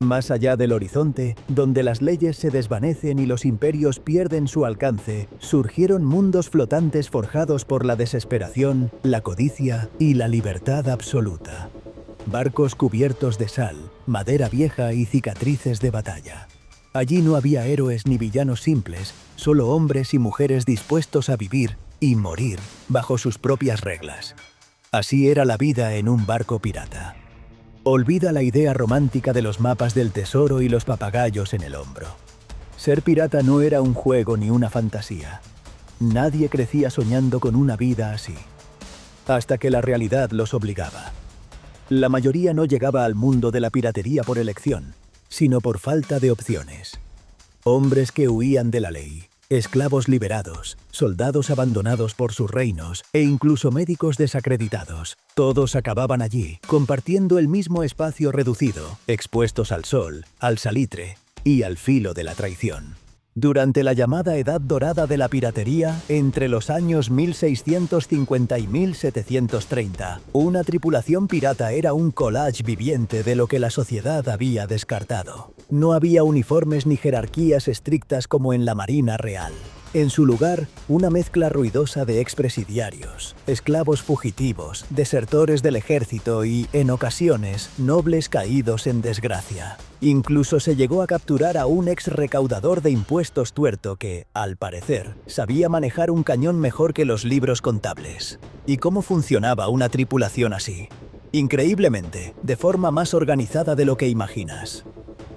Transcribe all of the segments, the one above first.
Más allá del horizonte, donde las leyes se desvanecen y los imperios pierden su alcance, surgieron mundos flotantes forjados por la desesperación, la codicia y la libertad absoluta. Barcos cubiertos de sal, madera vieja y cicatrices de batalla. Allí no había héroes ni villanos simples, solo hombres y mujeres dispuestos a vivir y morir bajo sus propias reglas. Así era la vida en un barco pirata. Olvida la idea romántica de los mapas del tesoro y los papagayos en el hombro. Ser pirata no era un juego ni una fantasía. Nadie crecía soñando con una vida así. Hasta que la realidad los obligaba. La mayoría no llegaba al mundo de la piratería por elección, sino por falta de opciones. Hombres que huían de la ley, esclavos liberados, soldados abandonados por sus reinos e incluso médicos desacreditados. Todos acababan allí, compartiendo el mismo espacio reducido, expuestos al sol, al salitre y al filo de la traición. Durante la llamada Edad Dorada de la piratería, entre los años 1650 y 1730, una tripulación pirata era un collage viviente de lo que la sociedad había descartado. No había uniformes ni jerarquías estrictas como en la Marina Real. En su lugar, una mezcla ruidosa de expresidiarios, esclavos fugitivos, desertores del ejército y, en ocasiones, nobles caídos en desgracia. Incluso se llegó a capturar a un ex recaudador de impuestos tuerto que, al parecer, sabía manejar un cañón mejor que los libros contables. ¿Y cómo funcionaba una tripulación así? Increíblemente, de forma más organizada de lo que imaginas.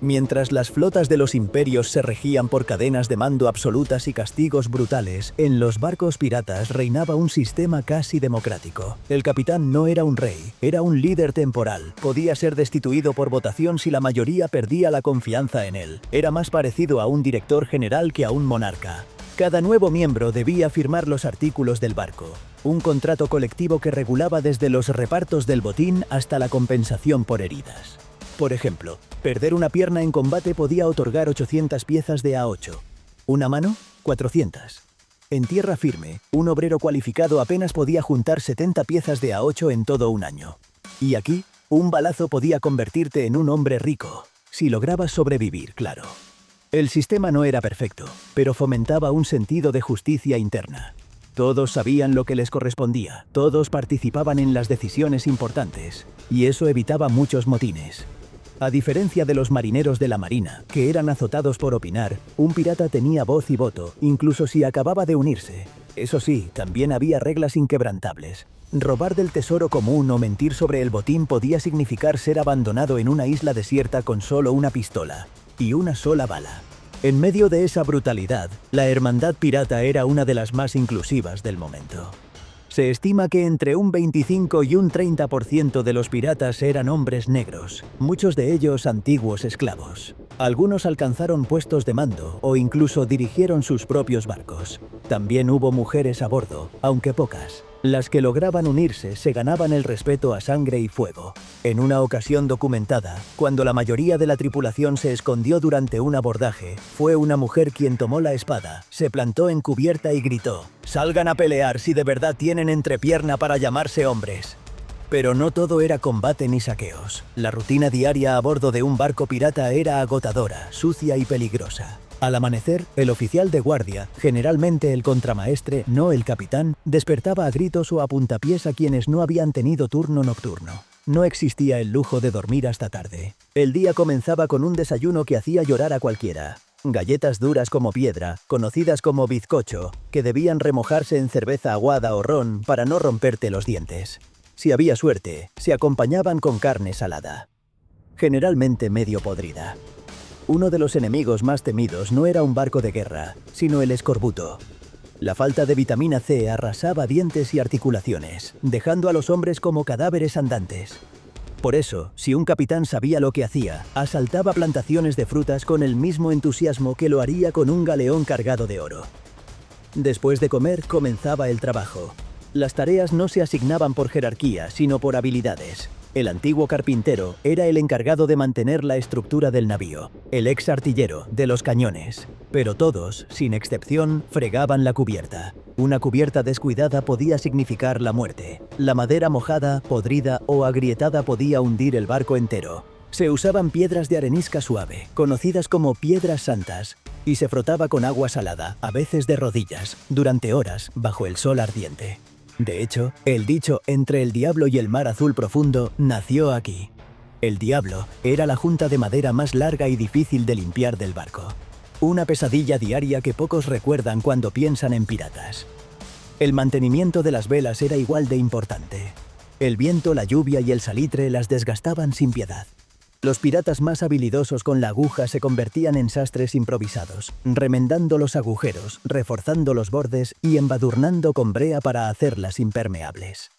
Mientras las flotas de los imperios se regían por cadenas de mando absolutas y castigos brutales, en los barcos piratas reinaba un sistema casi democrático. El capitán no era un rey, era un líder temporal. Podía ser destituido por votación si la mayoría perdía la confianza en él. Era más parecido a un director general que a un monarca. Cada nuevo miembro debía firmar los artículos del barco, un contrato colectivo que regulaba desde los repartos del botín hasta la compensación por heridas. Por ejemplo, perder una pierna en combate podía otorgar 800 piezas de A8. ¿Una mano? 400. En tierra firme, un obrero cualificado apenas podía juntar 70 piezas de A8 en todo un año. Y aquí, un balazo podía convertirte en un hombre rico, si lograbas sobrevivir, claro. El sistema no era perfecto, pero fomentaba un sentido de justicia interna. Todos sabían lo que les correspondía, todos participaban en las decisiones importantes, y eso evitaba muchos motines. A diferencia de los marineros de la marina, que eran azotados por opinar, un pirata tenía voz y voto, incluso si acababa de unirse. Eso sí, también había reglas inquebrantables. Robar del tesoro común o mentir sobre el botín podía significar ser abandonado en una isla desierta con solo una pistola y una sola bala. En medio de esa brutalidad, la hermandad pirata era una de las más inclusivas del momento. Se estima que entre un 25 y un 30% de los piratas eran hombres negros, muchos de ellos antiguos esclavos. Algunos alcanzaron puestos de mando o incluso dirigieron sus propios barcos. También hubo mujeres a bordo, aunque pocas. Las que lograban unirse se ganaban el respeto a sangre y fuego. En una ocasión documentada, cuando la mayoría de la tripulación se escondió durante un abordaje, fue una mujer quien tomó la espada, se plantó en cubierta y gritó: «Salgan a pelear si de verdad tienen entrepierna para llamarse hombres». Pero no todo era combate ni saqueos. La rutina diaria a bordo de un barco pirata era agotadora, sucia y peligrosa. Al amanecer, el oficial de guardia, generalmente el contramaestre, no el capitán, despertaba a gritos o a puntapiés a quienes no habían tenido turno nocturno. No existía el lujo de dormir hasta tarde. El día comenzaba con un desayuno que hacía llorar a cualquiera. Galletas duras como piedra, conocidas como bizcocho, que debían remojarse en cerveza aguada o ron para no romperte los dientes. Si había suerte, se acompañaban con carne salada, generalmente medio podrida. Uno de los enemigos más temidos no era un barco de guerra, sino el escorbuto. La falta de vitamina C arrasaba dientes y articulaciones, dejando a los hombres como cadáveres andantes. Por eso, si un capitán sabía lo que hacía, asaltaba plantaciones de frutas con el mismo entusiasmo que lo haría con un galeón cargado de oro. Después de comer, comenzaba el trabajo. Las tareas no se asignaban por jerarquía, sino por habilidades. El antiguo carpintero era el encargado de mantener la estructura del navío, el ex artillero de los cañones. Pero todos, sin excepción, fregaban la cubierta. Una cubierta descuidada podía significar la muerte. La madera mojada, podrida o agrietada podía hundir el barco entero. Se usaban piedras de arenisca suave, conocidas como piedras santas, y se frotaba con agua salada, a veces de rodillas, durante horas, bajo el sol ardiente. De hecho, el dicho «entre el diablo y el mar azul profundo» nació aquí. El diablo era la junta de madera más larga y difícil de limpiar del barco. Una pesadilla diaria que pocos recuerdan cuando piensan en piratas. El mantenimiento de las velas era igual de importante. El viento, la lluvia y el salitre las desgastaban sin piedad. Los piratas más habilidosos con la aguja se convertían en sastres improvisados, remendando los agujeros, reforzando los bordes y embadurnando con brea para hacerlas impermeables.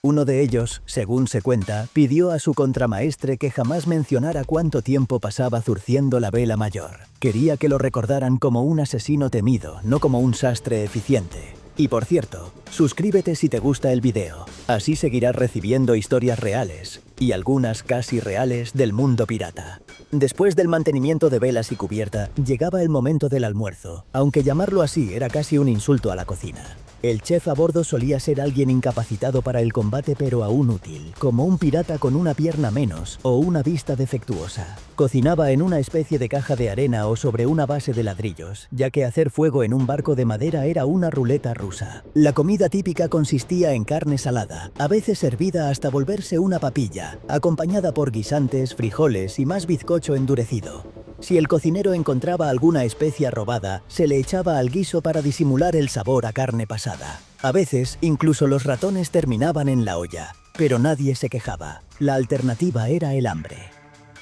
Uno de ellos, según se cuenta, pidió a su contramaestre que jamás mencionara cuánto tiempo pasaba zurciendo la vela mayor. Quería que lo recordaran como un asesino temido, no como un sastre eficiente. Y por cierto, suscríbete si te gusta el video, así seguirás recibiendo historias reales, y algunas casi reales del mundo pirata. Después del mantenimiento de velas y cubierta, llegaba el momento del almuerzo, aunque llamarlo así era casi un insulto a la cocina. El chef a bordo solía ser alguien incapacitado para el combate pero aún útil, como un pirata con una pierna menos o una vista defectuosa. Cocinaba en una especie de caja de arena o sobre una base de ladrillos, ya que hacer fuego en un barco de madera era una ruleta rusa. La comida típica consistía en carne salada, a veces hervida hasta volverse una papilla, acompañada por guisantes, frijoles y más bizcocho endurecido. Si el cocinero encontraba alguna especia robada, se le echaba al guiso para disimular el sabor a carne pasada. A veces, incluso los ratones terminaban en la olla, pero nadie se quejaba. La alternativa era el hambre.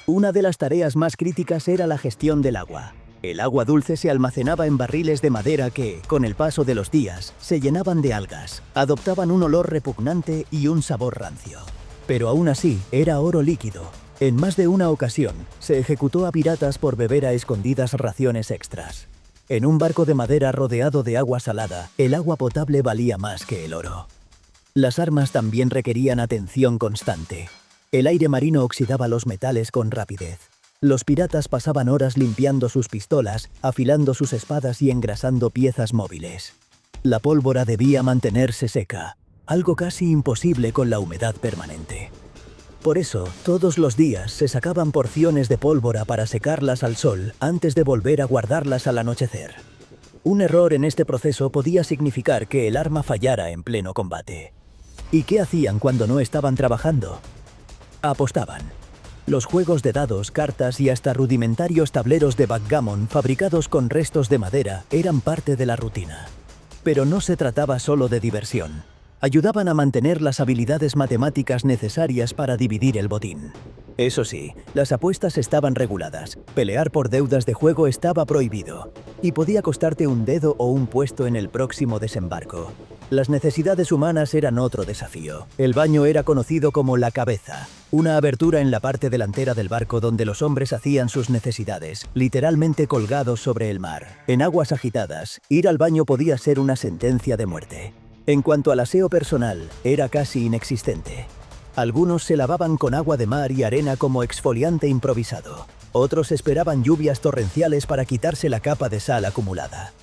Una de las tareas más críticas era la gestión del agua. El agua dulce se almacenaba en barriles de madera que, con el paso de los días, se llenaban de algas, adoptaban un olor repugnante y un sabor rancio. Pero aún así, era oro líquido. En más de una ocasión, se ejecutó a piratas por beber a escondidas raciones extras. En un barco de madera rodeado de agua salada, el agua potable valía más que el oro. Las armas también requerían atención constante. El aire marino oxidaba los metales con rapidez. Los piratas pasaban horas limpiando sus pistolas, afilando sus espadas y engrasando piezas móviles. La pólvora debía mantenerse seca, algo casi imposible con la humedad permanente. Por eso, todos los días se sacaban porciones de pólvora para secarlas al sol antes de volver a guardarlas al anochecer. Un error en este proceso podía significar que el arma fallara en pleno combate. ¿Y qué hacían cuando no estaban trabajando? Apostaban. Los juegos de dados, cartas y hasta rudimentarios tableros de backgammon fabricados con restos de madera eran parte de la rutina. Pero no se trataba solo de diversión. Ayudaban a mantener las habilidades matemáticas necesarias para dividir el botín. Eso sí, las apuestas estaban reguladas, pelear por deudas de juego estaba prohibido, y podía costarte un dedo o un puesto en el próximo desembarco. Las necesidades humanas eran otro desafío. El baño era conocido como la cabeza, una abertura en la parte delantera del barco donde los hombres hacían sus necesidades, literalmente colgados sobre el mar. En aguas agitadas, ir al baño podía ser una sentencia de muerte. En cuanto al aseo personal, era casi inexistente. Algunos se lavaban con agua de mar y arena como exfoliante improvisado. Otros esperaban lluvias torrenciales para quitarse la capa de sal acumulada.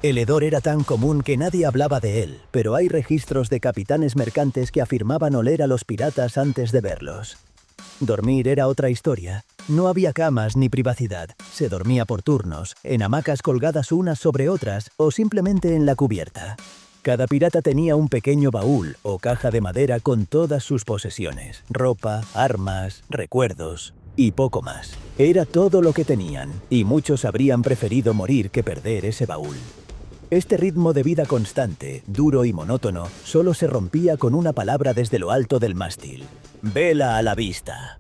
El hedor era tan común que nadie hablaba de él, pero hay registros de capitanes mercantes que afirmaban oler a los piratas antes de verlos. Dormir era otra historia. No había camas ni privacidad. Se dormía por turnos, en hamacas colgadas unas sobre otras o simplemente en la cubierta. Cada pirata tenía un pequeño baúl o caja de madera con todas sus posesiones, ropa, armas, recuerdos y poco más. Era todo lo que tenían, y muchos habrían preferido morir que perder ese baúl. Este ritmo de vida constante, duro y monótono, solo se rompía con una palabra desde lo alto del mástil: «Vela a la vista».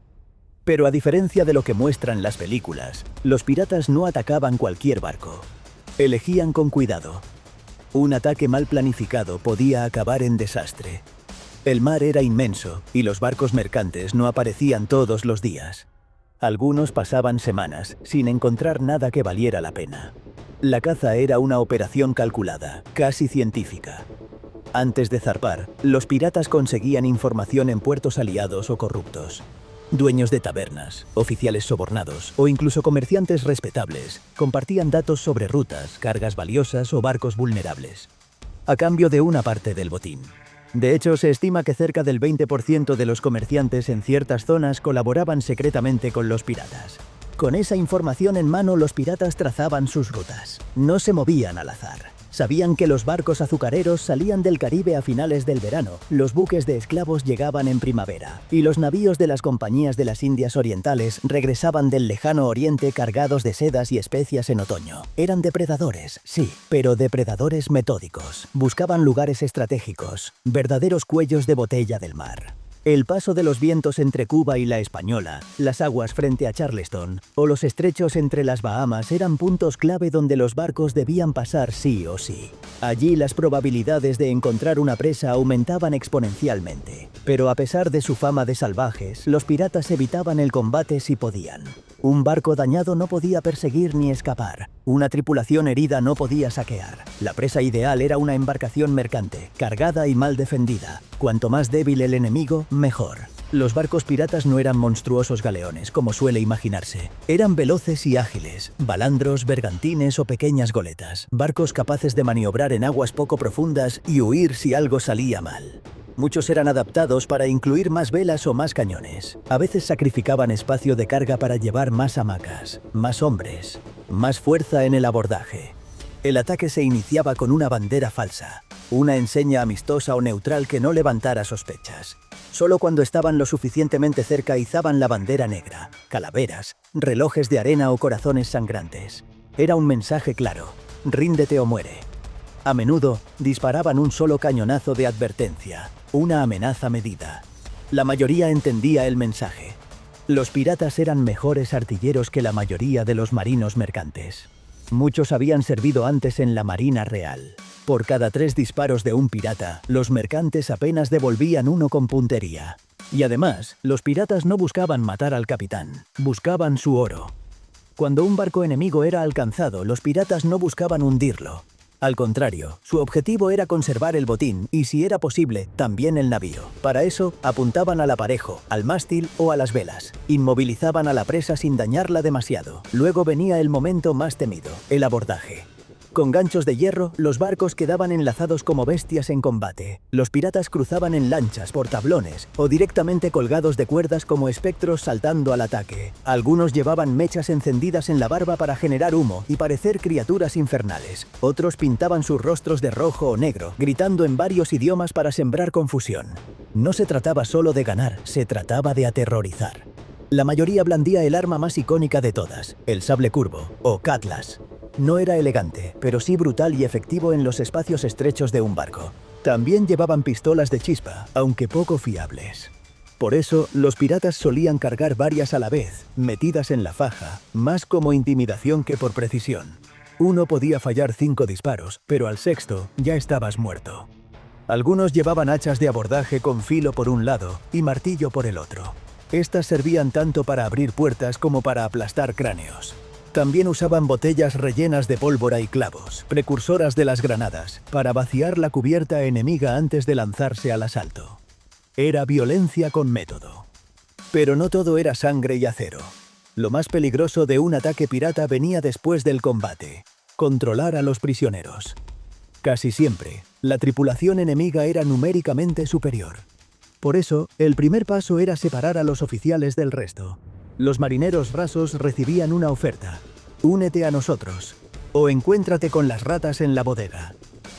Pero a diferencia de lo que muestran las películas, los piratas no atacaban cualquier barco. Elegían con cuidado. Un ataque mal planificado podía acabar en desastre. El mar era inmenso y los barcos mercantes no aparecían todos los días. Algunos pasaban semanas sin encontrar nada que valiera la pena. La caza era una operación calculada, casi científica. Antes de zarpar, los piratas conseguían información en puertos aliados o corruptos. Dueños de tabernas, oficiales sobornados o incluso comerciantes respetables compartían datos sobre rutas, cargas valiosas o barcos vulnerables, a cambio de una parte del botín. De hecho, se estima que cerca del 20% de los comerciantes en ciertas zonas colaboraban secretamente con los piratas. Con esa información en mano, los piratas trazaban sus rutas. No se movían al azar. Sabían que los barcos azucareros salían del Caribe a finales del verano, los buques de esclavos llegaban en primavera, y los navíos de las compañías de las Indias Orientales regresaban del lejano oriente cargados de sedas y especias en otoño. Eran depredadores, sí, pero depredadores metódicos. Buscaban lugares estratégicos, verdaderos cuellos de botella del mar. El paso de los vientos entre Cuba y la Española, las aguas frente a Charleston o los estrechos entre las Bahamas eran puntos clave donde los barcos debían pasar sí o sí. Allí las probabilidades de encontrar una presa aumentaban exponencialmente. Pero a pesar de su fama de salvajes, los piratas evitaban el combate si podían. Un barco dañado no podía perseguir ni escapar. Una tripulación herida no podía saquear. La presa ideal era una embarcación mercante, cargada y mal defendida. Cuanto más débil el enemigo, mejor. Los barcos piratas no eran monstruosos galeones, como suele imaginarse. Eran veloces y ágiles, balandros, bergantines o pequeñas goletas. Barcos capaces de maniobrar en aguas poco profundas y huir si algo salía mal. Muchos eran adaptados para incluir más velas o más cañones. A veces sacrificaban espacio de carga para llevar más hamacas, más hombres, más fuerza en el abordaje. El ataque se iniciaba con una bandera falsa, una enseña amistosa o neutral que no levantara sospechas. Solo cuando estaban lo suficientemente cerca izaban la bandera negra, calaveras, relojes de arena o corazones sangrantes. Era un mensaje claro: ríndete o muere. A menudo disparaban un solo cañonazo de advertencia, una amenaza medida. La mayoría entendía el mensaje. Los piratas eran mejores artilleros que la mayoría de los marinos mercantes. Muchos habían servido antes en la Marina Real. Por cada 3 disparos de un pirata, los mercantes apenas devolvían uno con puntería. Y además, los piratas no buscaban matar al capitán, buscaban su oro. Cuando un barco enemigo era alcanzado, los piratas no buscaban hundirlo. Al contrario, su objetivo era conservar el botín y, si era posible, también el navío. Para eso, apuntaban al aparejo, al mástil o a las velas. Inmovilizaban a la presa sin dañarla demasiado. Luego venía el momento más temido, el abordaje. Con ganchos de hierro, los barcos quedaban enlazados como bestias en combate. Los piratas cruzaban en lanchas, por tablones o directamente colgados de cuerdas como espectros saltando al ataque. Algunos llevaban mechas encendidas en la barba para generar humo y parecer criaturas infernales. Otros pintaban sus rostros de rojo o negro, gritando en varios idiomas para sembrar confusión. No se trataba solo de ganar, se trataba de aterrorizar. La mayoría blandía el arma más icónica de todas, el sable curvo, o cutlass. No era elegante, pero sí brutal y efectivo en los espacios estrechos de un barco. También llevaban pistolas de chispa, aunque poco fiables. Por eso, los piratas solían cargar varias a la vez, metidas en la faja, más como intimidación que por precisión. Uno podía fallar 5 disparos, pero al sexto ya estabas muerto. Algunos llevaban hachas de abordaje con filo por un lado y martillo por el otro. Estas servían tanto para abrir puertas como para aplastar cráneos. También usaban botellas rellenas de pólvora y clavos, precursoras de las granadas, para vaciar la cubierta enemiga antes de lanzarse al asalto. Era violencia con método. Pero no todo era sangre y acero. Lo más peligroso de un ataque pirata venía después del combate: controlar a los prisioneros. Casi siempre, la tripulación enemiga era numéricamente superior. Por eso, el primer paso era separar a los oficiales del resto. Los marineros rasos recibían una oferta: únete a nosotros, o encuéntrate con las ratas en la bodega.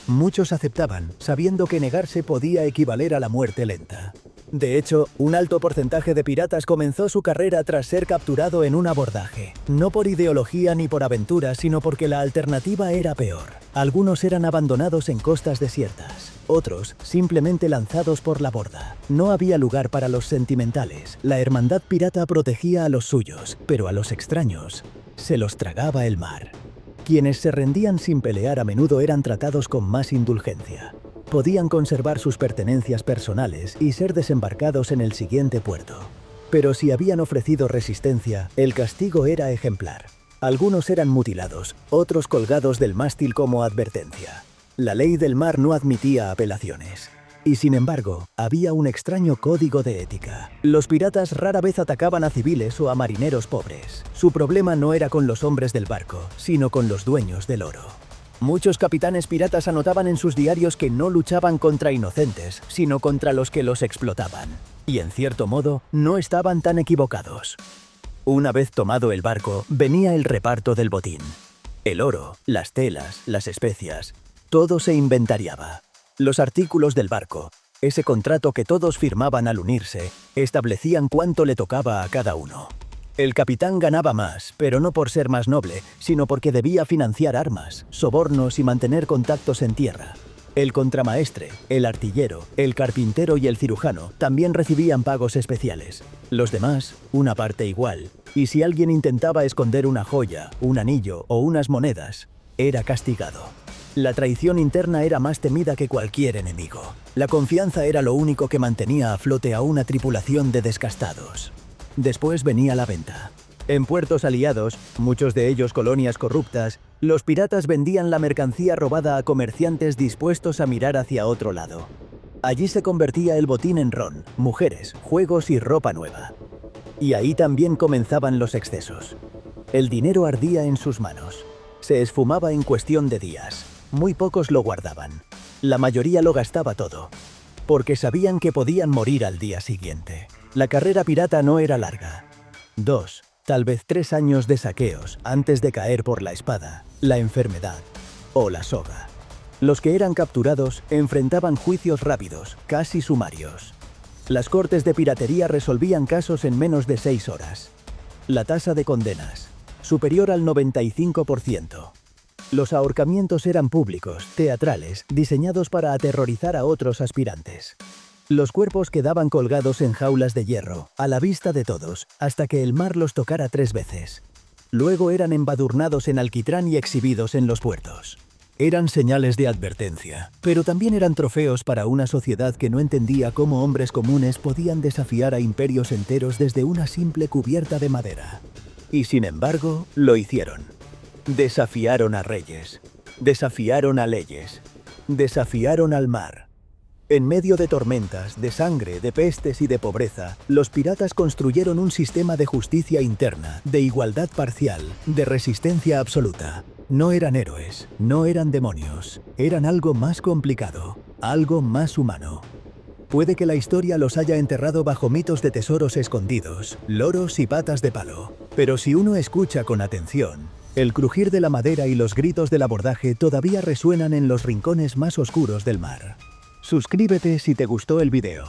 Muchos aceptaban, sabiendo que negarse podía equivaler a la muerte lenta. De hecho, un alto porcentaje de piratas comenzó su carrera tras ser capturado en un abordaje. No por ideología ni por aventura, sino porque la alternativa era peor. Algunos eran abandonados en costas desiertas, otros simplemente lanzados por la borda. No había lugar para los sentimentales. La hermandad pirata protegía a los suyos, pero a los extraños se los tragaba el mar. Quienes se rendían sin pelear a menudo eran tratados con más indulgencia. Podían conservar sus pertenencias personales y ser desembarcados en el siguiente puerto. Pero si habían ofrecido resistencia, el castigo era ejemplar. Algunos eran mutilados, otros colgados del mástil como advertencia. La ley del mar no admitía apelaciones. Y sin embargo, había un extraño código de ética. Los piratas rara vez atacaban a civiles o a marineros pobres. Su problema no era con los hombres del barco, sino con los dueños del oro. Muchos capitanes piratas anotaban en sus diarios que no luchaban contra inocentes, sino contra los que los explotaban. Y en cierto modo, no estaban tan equivocados. Una vez tomado el barco, venía el reparto del botín. El oro, las telas, las especias, todo se inventariaba. Los artículos del barco, ese contrato que todos firmaban al unirse, establecían cuánto le tocaba a cada uno. El capitán ganaba más, pero no por ser más noble, sino porque debía financiar armas, sobornos y mantener contactos en tierra. El contramaestre, el artillero, el carpintero y el cirujano también recibían pagos especiales. Los demás, una parte igual. Y si alguien intentaba esconder una joya, un anillo o unas monedas, era castigado. La traición interna era más temida que cualquier enemigo. La confianza era lo único que mantenía a flote a una tripulación de descastados. Después venía la venta. En puertos aliados, muchos de ellos colonias corruptas, los piratas vendían la mercancía robada a comerciantes dispuestos a mirar hacia otro lado. Allí se convertía el botín en ron, mujeres, juegos y ropa nueva. Y ahí también comenzaban los excesos. El dinero ardía en sus manos. Se esfumaba en cuestión de días. Muy pocos lo guardaban. La mayoría lo gastaba todo, porque sabían que podían morir al día siguiente. La carrera pirata no era larga. 2, tal vez 3 años de saqueos antes de caer por la espada, la enfermedad o la soga. Los que eran capturados enfrentaban juicios rápidos, casi sumarios. Las cortes de piratería resolvían casos en menos de 6 horas. La tasa de condenas, superior al 95%. Los ahorcamientos eran públicos, teatrales, diseñados para aterrorizar a otros aspirantes. Los cuerpos quedaban colgados en jaulas de hierro, a la vista de todos, hasta que el mar los tocara 3 veces. Luego eran embadurnados en alquitrán y exhibidos en los puertos. Eran señales de advertencia, pero también eran trofeos para una sociedad que no entendía cómo hombres comunes podían desafiar a imperios enteros desde una simple cubierta de madera. Y sin embargo, lo hicieron. Desafiaron a reyes, desafiaron a leyes, desafiaron al mar. En medio de tormentas, de sangre, de pestes y de pobreza, los piratas construyeron un sistema de justicia interna, de igualdad parcial, de resistencia absoluta. No eran héroes, no eran demonios, eran algo más complicado, algo más humano. Puede que la historia los haya enterrado bajo mitos de tesoros escondidos, loros y patas de palo, pero si uno escucha con atención, el crujir de la madera y los gritos del abordaje todavía resuenan en los rincones más oscuros del mar. Suscríbete si te gustó el video.